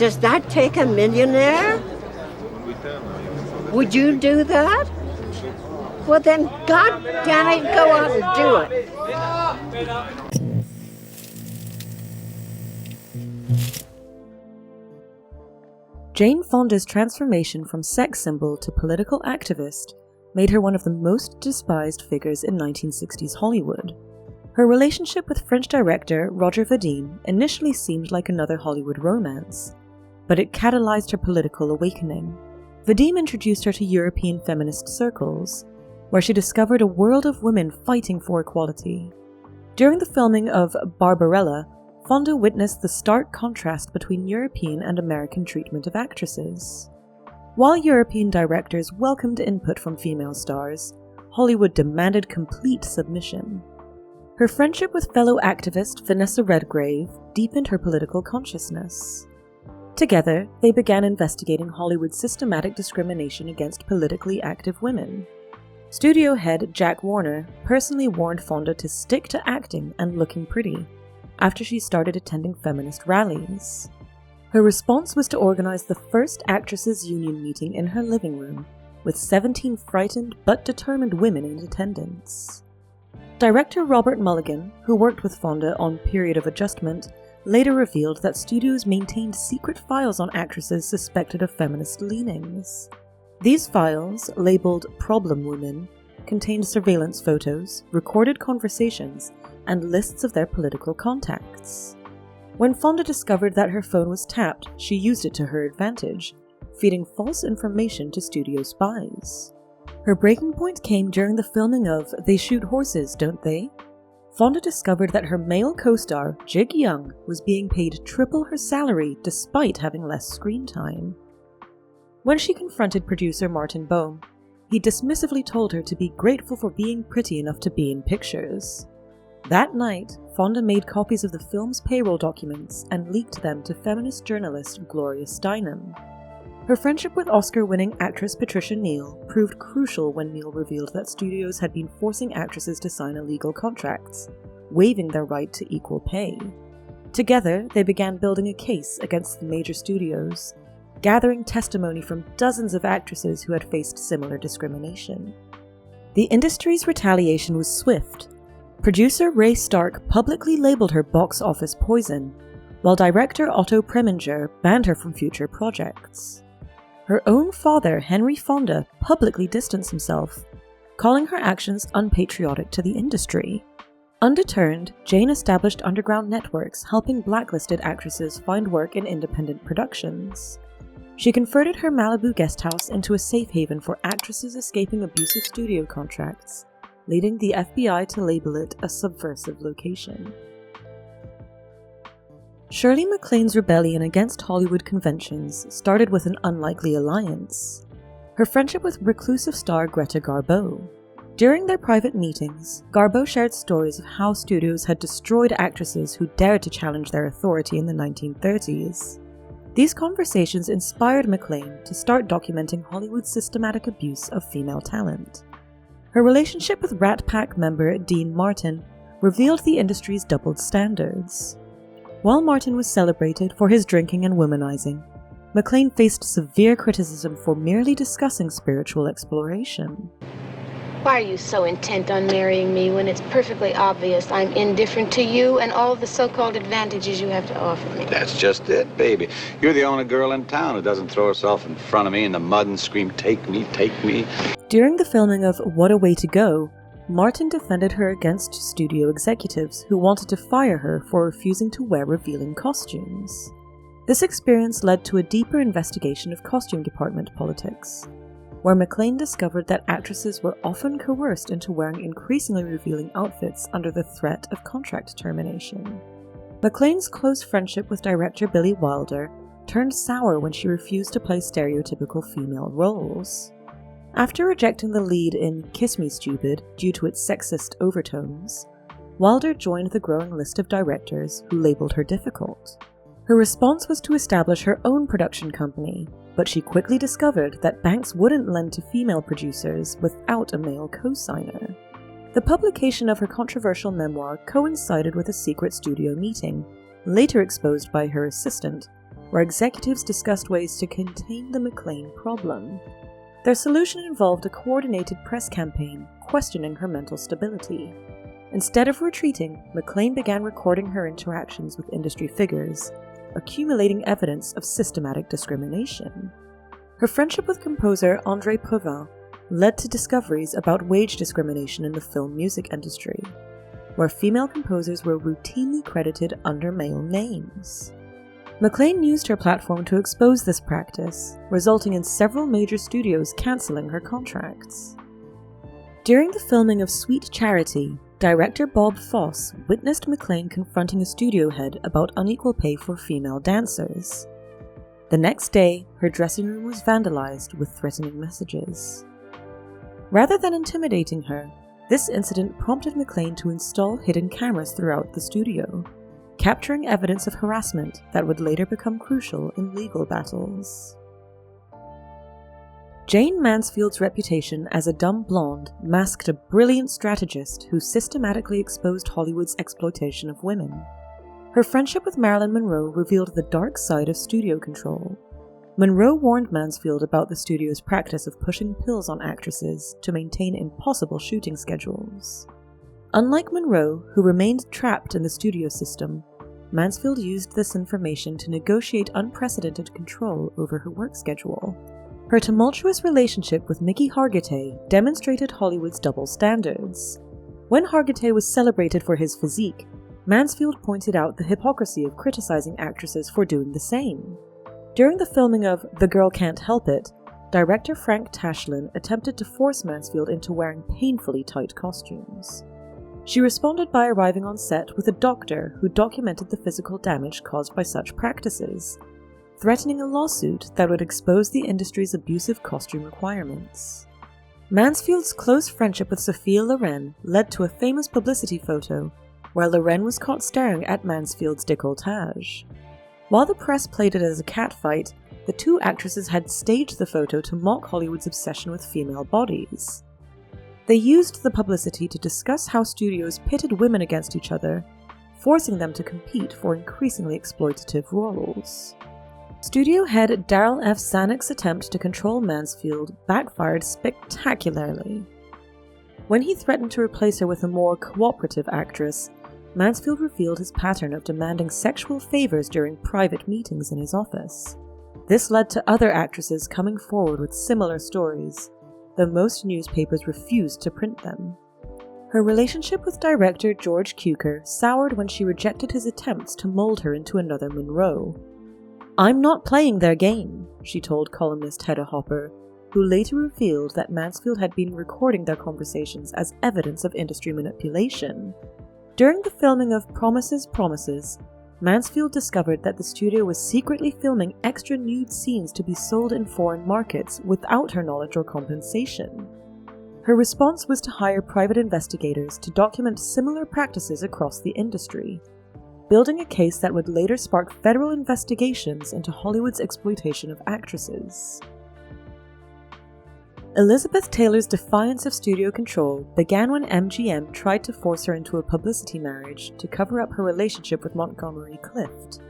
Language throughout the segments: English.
Does that take a millionaire? Would you do that? Well then, God damn it, go out and do it. Jane Fonda's transformation from sex symbol to political activist made her one of the most despised figures in 1960s Hollywood. Her relationship with French director Roger Vadim initially seemed like another Hollywood romance, but it catalyzed her political awakening. Vadim introduced her to European feminist circles, where she discovered a world of women fighting for equality. During the filming of Barbarella, Fonda witnessed the stark contrast between European and American treatment of actresses. While European directors welcomed input from female stars, Hollywood demanded complete submission. Her friendship with fellow activist Vanessa Redgrave deepened her political consciousness. Together, they began investigating Hollywood's systematic discrimination against politically active women. Studio head Jack Warner personally warned Fonda to stick to acting and looking pretty after she started attending feminist rallies. Her response was to organize the first actresses' union meeting in her living room, with 17 frightened but determined women in attendance. Director Robert Mulligan, who worked with Fonda on Period of Adjustment, later revealed that studios maintained secret files on actresses suspected of feminist leanings. These files, labeled Problem Women, contained surveillance photos, recorded conversations, and lists of their political contacts. When Fonda discovered that her phone was tapped, she used it to her advantage, feeding false information to studio spies. Her breaking point came during the filming of They Shoot Horses, Don't They? Fonda discovered that her male co-star, Jig Young, was being paid triple her salary despite having less screen time. When she confronted producer Martin Bohm, he dismissively told her to be grateful for being pretty enough to be in pictures. That night, Fonda made copies of the film's payroll documents and leaked them to feminist journalist Gloria Steinem. Her friendship with Oscar-winning actress Patricia Neal proved crucial when Neal revealed that studios had been forcing actresses to sign illegal contracts, waiving their right to equal pay. Together, they began building a case against the major studios, gathering testimony from dozens of actresses who had faced similar discrimination. The industry's retaliation was swift. Producer Ray Stark publicly labeled her box office poison, while director Otto Preminger banned her from future projects. Her own father, Henry Fonda, publicly distanced himself, calling her actions unpatriotic to the industry. Undeterred, Jane established underground networks helping blacklisted actresses find work in independent productions. She converted her Malibu guesthouse into a safe haven for actresses escaping abusive studio contracts, leading the FBI to label it a subversive location. Shirley MacLaine's rebellion against Hollywood conventions started with an unlikely alliance: her friendship with reclusive star Greta Garbo. During their private meetings, Garbo shared stories of how studios had destroyed actresses who dared to challenge their authority in the 1930s. These conversations inspired MacLaine to start documenting Hollywood's systematic abuse of female talent. Her relationship with Rat Pack member Dean Martin revealed the industry's doubled standards. While Martin was celebrated for his drinking and womanizing, MacLaine faced severe criticism for merely discussing spiritual exploration. Why are you so intent on marrying me when it's perfectly obvious I'm indifferent to you and all the so-called advantages you have to offer me? That's just it, baby. You're the only girl in town who doesn't throw herself in front of me in the mud and scream, "Take me, take me." During the filming of What a Way to Go, Martin defended her against studio executives who wanted to fire her for refusing to wear revealing costumes. This experience led to a deeper investigation of costume department politics, where MacLaine discovered that actresses were often coerced into wearing increasingly revealing outfits under the threat of contract termination. MacLaine's close friendship with director Billy Wilder turned sour when she refused to play stereotypical female roles. After rejecting the lead in Kiss Me Stupid due to its sexist overtones, Wilder joined the growing list of directors who labeled her difficult. Her response was to establish her own production company, but she quickly discovered that banks wouldn't lend to female producers without a male co-signer. The publication of her controversial memoir coincided with a secret studio meeting, later exposed by her assistant, where executives discussed ways to contain the McLean problem. Their solution involved a coordinated press campaign questioning her mental stability. Instead of retreating, McLean began recording her interactions with industry figures, accumulating evidence of systematic discrimination. Her friendship with composer André Previn led to discoveries about wage discrimination in the film music industry, where female composers were routinely credited under male names. McLean used her platform to expose this practice, resulting in several major studios cancelling her contracts. During the filming of Sweet Charity, director Bob Fosse witnessed McLean confronting a studio head about unequal pay for female dancers. The next day, her dressing room was vandalized with threatening messages. Rather than intimidating her, this incident prompted McLean to install hidden cameras throughout the studio, capturing evidence of harassment that would later become crucial in legal battles. Jane Mansfield's reputation as a dumb blonde masked a brilliant strategist who systematically exposed Hollywood's exploitation of women. Her friendship with Marilyn Monroe revealed the dark side of studio control. Monroe warned Mansfield about the studio's practice of pushing pills on actresses to maintain impossible shooting schedules. Unlike Monroe, who remained trapped in the studio system, Mansfield used this information to negotiate unprecedented control over her work schedule. Her tumultuous relationship with Mickey Hargitay demonstrated Hollywood's double standards. When Hargitay was celebrated for his physique, Mansfield pointed out the hypocrisy of criticizing actresses for doing the same. During the filming of The Girl Can't Help It, director Frank Tashlin attempted to force Mansfield into wearing painfully tight costumes. She responded by arriving on set with a doctor who documented the physical damage caused by such practices, threatening a lawsuit that would expose the industry's abusive costume requirements. Mansfield's close friendship with Sophia Loren led to a famous publicity photo where Loren was caught staring at Mansfield's décolletage. While the press played it as a catfight, the two actresses had staged the photo to mock Hollywood's obsession with female bodies. They used the publicity to discuss how studios pitted women against each other, forcing them to compete for increasingly exploitative roles. Studio head Daryl F. Zanuck's attempt to control Mansfield backfired spectacularly. When he threatened to replace her with a more cooperative actress, Mansfield revealed his pattern of demanding sexual favors during private meetings in his office. This led to other actresses coming forward with similar stories, though most newspapers refused to print them. Her relationship with director George Cukor soured when she rejected his attempts to mold her into another Monroe. "I'm not playing their game," she told columnist Hedda Hopper, who later revealed that Mansfield had been recording their conversations as evidence of industry manipulation. During the filming of Promises, Promises, Mansfield discovered that the studio was secretly filming extra nude scenes to be sold in foreign markets without her knowledge or compensation. Her response was to hire private investigators to document similar practices across the industry, building a case that would later spark federal investigations into Hollywood's exploitation of actresses. Elizabeth Taylor's defiance of studio control began when MGM tried to force her into a publicity marriage to cover up her relationship with Montgomery Clift.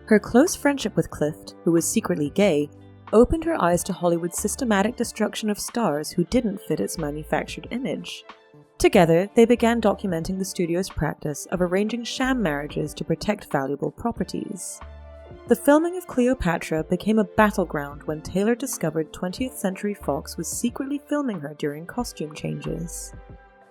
Her close friendship with Clift, who was secretly gay, opened her eyes to Hollywood's systematic destruction of stars who didn't fit its manufactured image. Together, they began documenting the studio's practice of arranging sham marriages to protect valuable properties. The filming of Cleopatra became a battleground when Taylor discovered 20th Century Fox was secretly filming her during costume changes.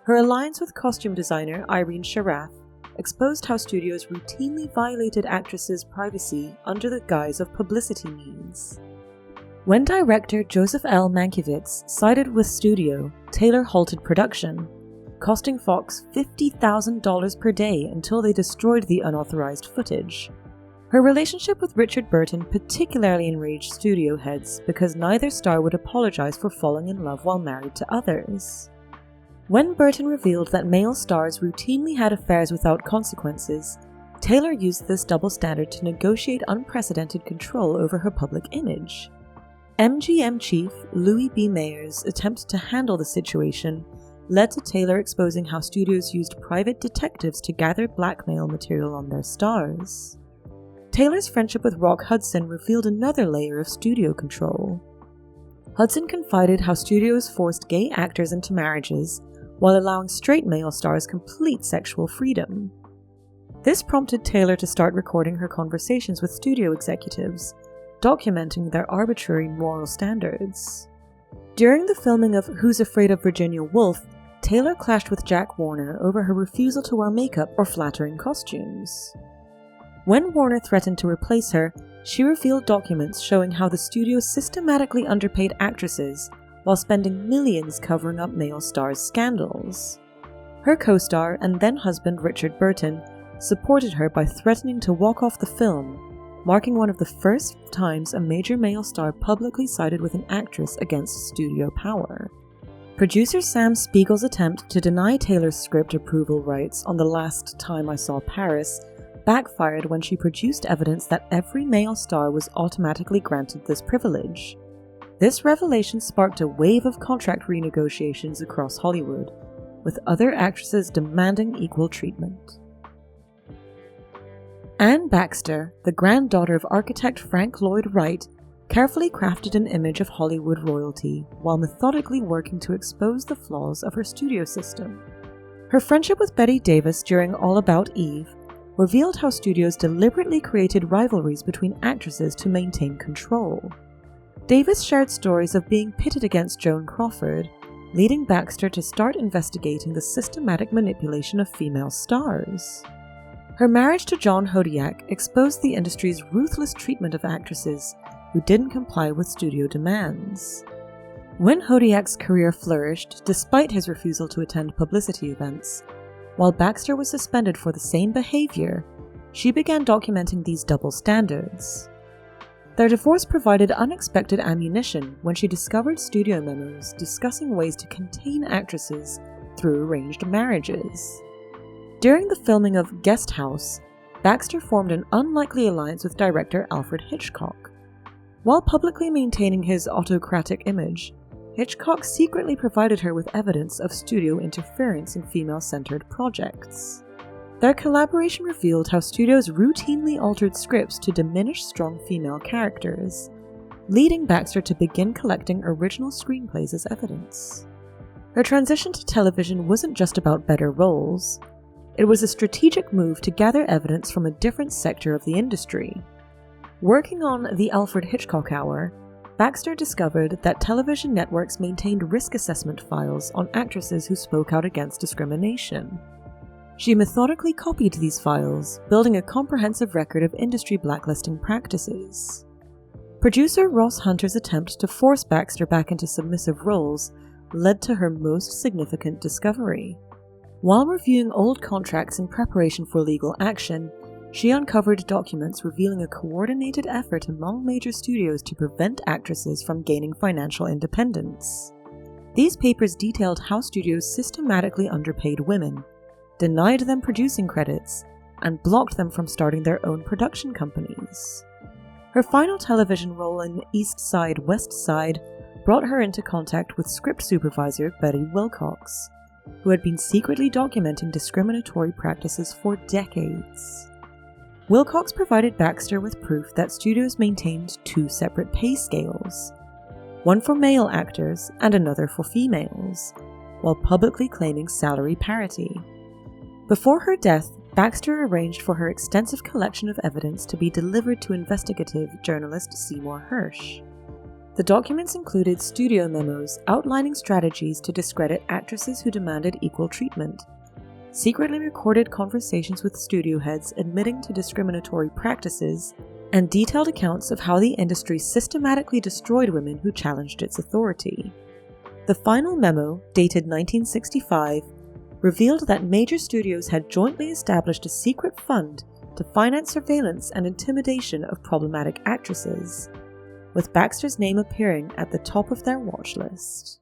Her alliance with costume designer Irene Sharath exposed how studios routinely violated actresses' privacy under the guise of publicity needs. When director Joseph L. Mankiewicz sided with studio, Taylor halted production, costing Fox $50,000 per day until they destroyed the unauthorized footage. Her relationship with Richard Burton particularly enraged studio heads because neither star would apologize for falling in love while married to others. When Burton revealed that male stars routinely had affairs without consequences, Taylor used this double standard to negotiate unprecedented control over her public image. MGM chief Louis B. Mayer's attempt to handle the situation led to Taylor exposing how studios used private detectives to gather blackmail material on their stars. Taylor's friendship with Rock Hudson revealed another layer of studio control. Hudson confided how studios forced gay actors into marriages while allowing straight male stars complete sexual freedom. This prompted Taylor to start recording her conversations with studio executives, documenting their arbitrary moral standards. During the filming of Who's Afraid of Virginia Woolf, Taylor clashed with Jack Warner over her refusal to wear makeup or flattering costumes. When Warner threatened to replace her, she revealed documents showing how the studio systematically underpaid actresses while spending millions covering up male stars' scandals. Her co-star and then-husband Richard Burton supported her by threatening to walk off the film, marking one of the first times a major male star publicly sided with an actress against studio power. Producer Sam Spiegel's attempt to deny Taylor's script approval rights on The Last Time I Saw Paris backfired when she produced evidence that every male star was automatically granted this privilege. This revelation sparked a wave of contract renegotiations across Hollywood, with other actresses demanding equal treatment. Anne Baxter, the granddaughter of architect Frank Lloyd Wright, carefully crafted an image of Hollywood royalty while methodically working to expose the flaws of her studio system. Her friendship with Bette Davis during All About Eve revealed how studios deliberately created rivalries between actresses to maintain control. Davis shared stories of being pitted against Joan Crawford, leading Baxter to start investigating the systematic manipulation of female stars. Her marriage to John Hodiak exposed the industry's ruthless treatment of actresses who didn't comply with studio demands. When Hodiak's career flourished despite his refusal to attend publicity events, while Baxter was suspended for the same behavior, she began documenting these double standards. Their divorce provided unexpected ammunition when she discovered studio memos discussing ways to contain actresses through arranged marriages. During the filming of Guest House, Baxter formed an unlikely alliance with director Alfred Hitchcock. While publicly maintaining his autocratic image, Hitchcock secretly provided her with evidence of studio interference in female-centered projects. Their collaboration revealed how studios routinely altered scripts to diminish strong female characters, leading Baxter to begin collecting original screenplays as evidence. Her transition to television wasn't just about better roles. It was a strategic move to gather evidence from a different sector of the industry. Working on The Alfred Hitchcock Hour, Baxter discovered that television networks maintained risk assessment files on actresses who spoke out against discrimination. She methodically copied these files, building a comprehensive record of industry blacklisting practices. Producer Ross Hunter's attempt to force Baxter back into submissive roles led to her most significant discovery. While reviewing old contracts in preparation for legal action, she uncovered documents revealing a coordinated effort among major studios to prevent actresses from gaining financial independence. These papers detailed how studios systematically underpaid women, denied them producing credits, and blocked them from starting their own production companies. Her final television role in East Side, West Side brought her into contact with script supervisor Betty Wilcox, who had been secretly documenting discriminatory practices for decades. Wilcox provided Baxter with proof that studios maintained two separate pay scales, one for male actors and another for females, while publicly claiming salary parity. Before her death, Baxter arranged for her extensive collection of evidence to be delivered to investigative journalist Seymour Hersh. The documents included studio memos outlining strategies to discredit actresses who demanded equal treatment, secretly recorded conversations with studio heads admitting to discriminatory practices, and detailed accounts of how the industry systematically destroyed women who challenged its authority. The final memo, dated 1965, revealed that major studios had jointly established a secret fund to finance surveillance and intimidation of problematic actresses, with Baxter's name appearing at the top of their watch list.